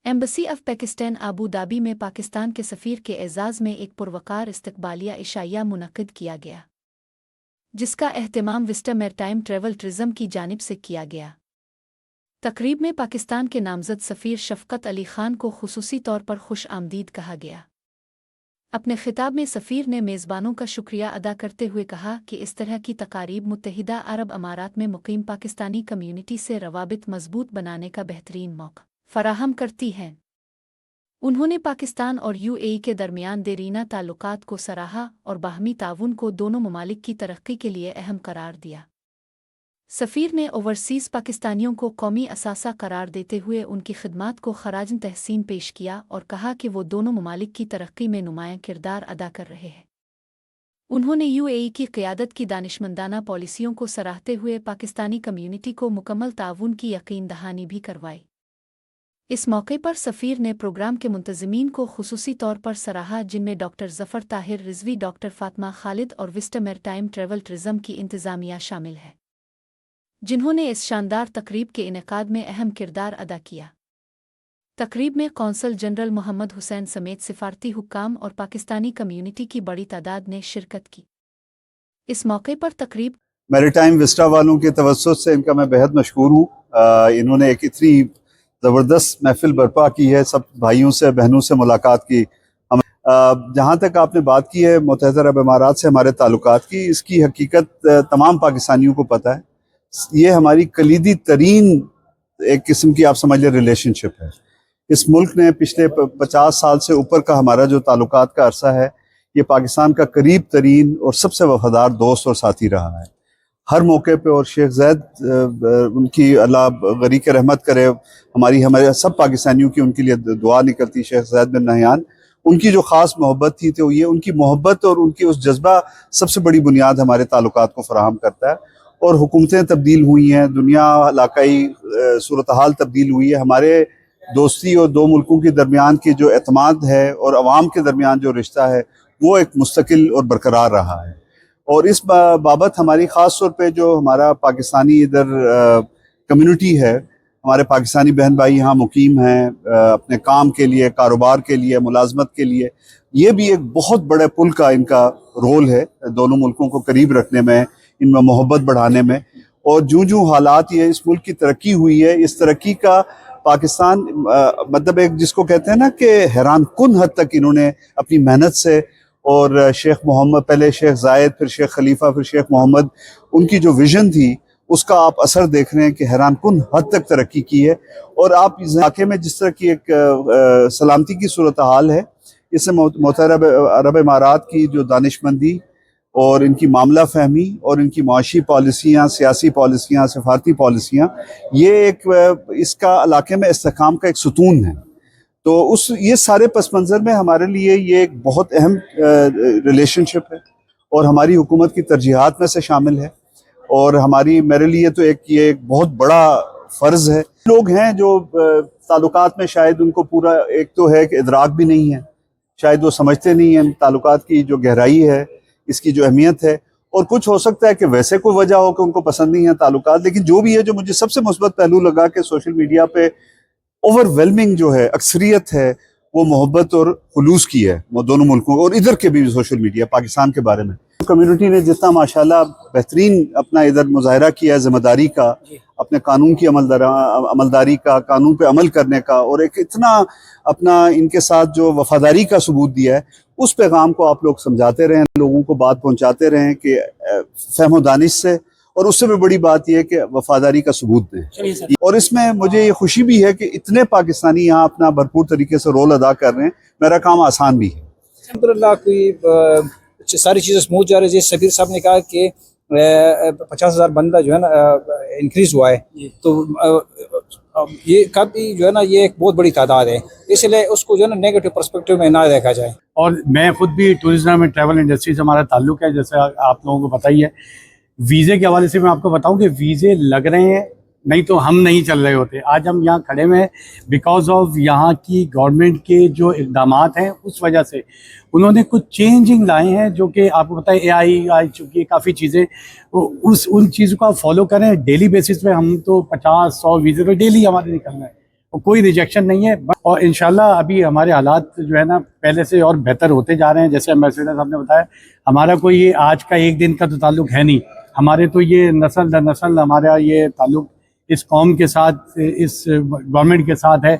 Embassy of Pakistan Abu Dhabi में पाकिस्तान के सफ़ीर के एज़ाज़ में एक पुरवकार इस्तकबालिया इशाइया मुनक़िद किया गया, जिसका एहतमाम विस्टा मैरटाइम ट्रैवल टूरिज़्म की जानिब से किया गया। तकरीब में पाकिस्तान के नामज़द सफ़ीर शफ़क़त अली ख़ान को ख़ुसूसी तौर पर खुश आमदीद कहा गया। अपने खिताब में सफ़ीर ने मेज़बानों का शुक्रिया अदा करते हुए कहा कि इस तरह की तकारीब मुत्तहिदा अरब अमारात में मुक़ीम पाकिस्तानी कम्यूनिटी से रवाबित मज़बूत बनाने का बेहतरीन मौका फराहम करती हैं। उन्होंने पाकिस्तान और यूएई के दरमियान देरीना ताल्लुकात को सराहा और बाहमी ताउन को दोनों ममालिक की तरक्की के लिए अहम करार दिया। सफ़ीर ने ओवरसीज़ पाकिस्तानियों को कौमी असासा करार देते हुए उनकी खिदमात को खराज तहसीन पेश किया और कहा कि वो दोनों ममालिक की तरक्की में नुमायाँ किरदार अदा कर रहे हैं। उन्होंने यूएई की क़यादत की दानिशमंदाना पॉलिसियों को सराहते हुए पाकिस्तानी कम्यूनिटी को मुकम्मल ताउन की यकीन दहानी भी करवाई। इस मौके पर सफ़ीर ने प्रोग्राम के मुंतज़मीन को ख़ुसूसी तौर पर सराहा, जिनमें डॉक्टर ज़फ़र ताहिर रिज़वी, डॉक्टर फ़ातिमा खालिद और विस्टा मैरटाइम ट्रैवल टूरिज़्म की इंतज़ामिया शामिल है, जिन्होंने इस शानदार तकरीब के इनेकाद में अहम किरदार अदा किया। तकरीब में कौंसल जनरल मोहम्मद हुसैन समेत सिफारती हुक्काम और पाकिस्तानी कम्यूनिटी की बड़ी तादाद ने शिरकत की। इस मौके पर तकरीब मैरीटाइम विस्टा वालों के तवस्सुत से इनका मैं बेहद मशहूर हूँ। इन्होंने एक इतनी ज़बरदस्त महफिल बर्पा की है, सब भाइयों से बहनों से मुलाकात की। हम जहाँ तक आपने बात की है मुत्तहिदा अरब अमारात से हमारे ताल्लुकात की, इसकी हकीकत तमाम पाकिस्तानियों को पता है। ये हमारी कलीदी तरीन एक किस्म की आप समझ लें रिलेशनशिप है। इस मुल्क ने पिछले 50 साल से ऊपर का हमारा जो ताल्लुकात का अरसा है, ये पाकिस्तान का करीब तरीन और सबसे वफादार दोस्त और साथी रहा है हर मौके पे। और शेख ज़ैद उनकी अल्लाह गरी के रहमत करे, हमारे सब पाकिस्तानियों की उनके लिए दुआ निकलती। शेख ज़ैद बिन नहयान, उनकी जो ख़ास मोहब्बत थी तो ये उनकी मोहब्बत और उनकी उस जज्बा सबसे बड़ी बुनियाद हमारे ताल्लुकात को फराहम करता है। और हुकूमतें तब्दील हुई हैं, दुनिया इलाकाई सूरत हाल तब्दील हुई है, हमारे दोस्ती और दो मुल्कों के दरमियान की जो एतमाद है और अवाम के दरमियान जो रिश्ता है वो एक मुस्तकिल और बरकरार रहा है। और इस बाबत हमारी ख़ास तौर पे जो हमारा पाकिस्तानी इधर कम्युनिटी है, हमारे पाकिस्तानी बहन भाई यहाँ मुकीम हैं अपने काम के लिए, कारोबार के लिए, मुलाजमत के लिए, ये भी एक बहुत बड़े पुल का इनका रोल है दोनों मुल्कों को करीब रखने में, इनमें मोहब्बत बढ़ाने में। और जूँ हालात ये इस मुल्क की तरक्की हुई है, इस तरक्की का पाकिस्तान मतलब एक जिसको कहते हैं ना कि हैरान कुन हद तक इन्होंने अपनी मेहनत से, और शेख मोहम्मद, पहले शेख जायद, फिर शेख खलीफा, फिर शेख मोहम्मद, उनकी जो विज़न थी उसका आप असर देख रहे हैं कि हैरान कुन हद तक तरक्की की है। और आप इस इलाके में जिस तरह की एक सलामती की सूरत हाल है, इससे मुत्तहिदा अरब अमारात की जो दानिशमंदी और इनकी मामला फहमी और इनकी माशी पॉलिसियाँ, सियासी पॉलिसियाँ, सफारती पॉलिसियाँ, ये एक इसका इलाके में इस्तेहकाम का एक सुतून है। तो ये सारे पस मंज़र में हमारे लिए ये एक बहुत अहम रिलेशनशिप है और हमारी हुकूमत की तरजीहात में से शामिल है। और मेरे लिए तो ये एक बहुत बड़ा फ़र्ज़ है। लोग हैं जो ताल्लुकात में शायद उनको पूरा, एक तो है कि इदराक भी नहीं है, शायद वो समझते नहीं हैं ताल्लुकात की जो गहराई है, इसकी जो अहमियत है। और कुछ हो सकता है कि वैसे कोई वजह हो कि उनको पसंद नहीं है ताल्लुकात, लेकिन जो भी है, जो मुझे सबसे मुस्बत पहलू लगा कि सोशल मीडिया पे ओवरवेलमिंग जो है अक्सरियत है वो मोहब्बत और खुलूस की है, वो दोनों मुल्कों और इधर के भी सोशल मीडिया पाकिस्तान के बारे में। कम्युनिटी ने जितना माशाल्लाह बेहतरीन अपना इधर मुजाहरा किया है ज़िम्मेदारी का, अपने कानून की अमलदारी का, कानून पे अमल करने का, और एक इतना अपना इनके साथ जो वफादारी का सबूत दिया है, उस पैगाम को आप लोग समझाते रहें, लोगों को बात पहुँचाते रहें कि फहम दानिश से, और उससे भी बड़ी बात यह है कि वफादारी का सबूत दें। और इसमें मुझे ये खुशी भी है कि इतने पाकिस्तानी यहाँ अपना भरपूर तरीके से रोल अदा कर रहे हैं। मेरा काम आसान भी है। अल्हम्दुलिल्लाह कोई सारी चीज़ें स्मूथ जा रही है। जैसे सबीर साहब ने कहा कि 50,000 बंदा जो है ना इंक्रीज़ हुआ है, तो ये काफ़ी जो है ना ये एक बहुत बड़ी तादाद है, इसलिए उसको जो है ना नेगेटिव पर्सपेक्टिव में ना देखा जाए। और मैं खुद भी टूरिज्म में, ट्रैवल इंडस्ट्री से हमारा ताल्लुक़ है, जैसे आप लोगों को पता ही है। वीज़े के हवाले से मैं आपको बताऊं कि वीज़े लग रहे हैं, नहीं तो हम नहीं चल रहे होते। आज हम यहाँ खड़े में बिकॉज ऑफ यहाँ की गवर्नमेंट के जो इक़दामात हैं, उस वजह से उन्होंने कुछ चेंजिंग लाए हैं, जो कि आपको पता है AI आ चुकी है, काफ़ी चीज़ें, उन चीज़ों को आप फॉलो करें डेली बेसिस पे। हम तो 50-100 वीज़े तो डेली हमारे निकल रहे हैं, اور کوئی ریجیکشن نہیں ہے. اور انشاءاللہ ابھی ہمارے حالات جو ہے نا پہلے سے اور بہتر ہوتے جا رہے ہیں. جیسے ایمبیسڈر صاحب نے بتایا, ہمارا کوئی یہ آج کا ایک دن کا تو تعلق ہے نہیں, ہمارے تو یہ نسل در نسل ہمارا یہ تعلق اس قوم کے ساتھ, اس گورنمنٹ کے ساتھ ہے.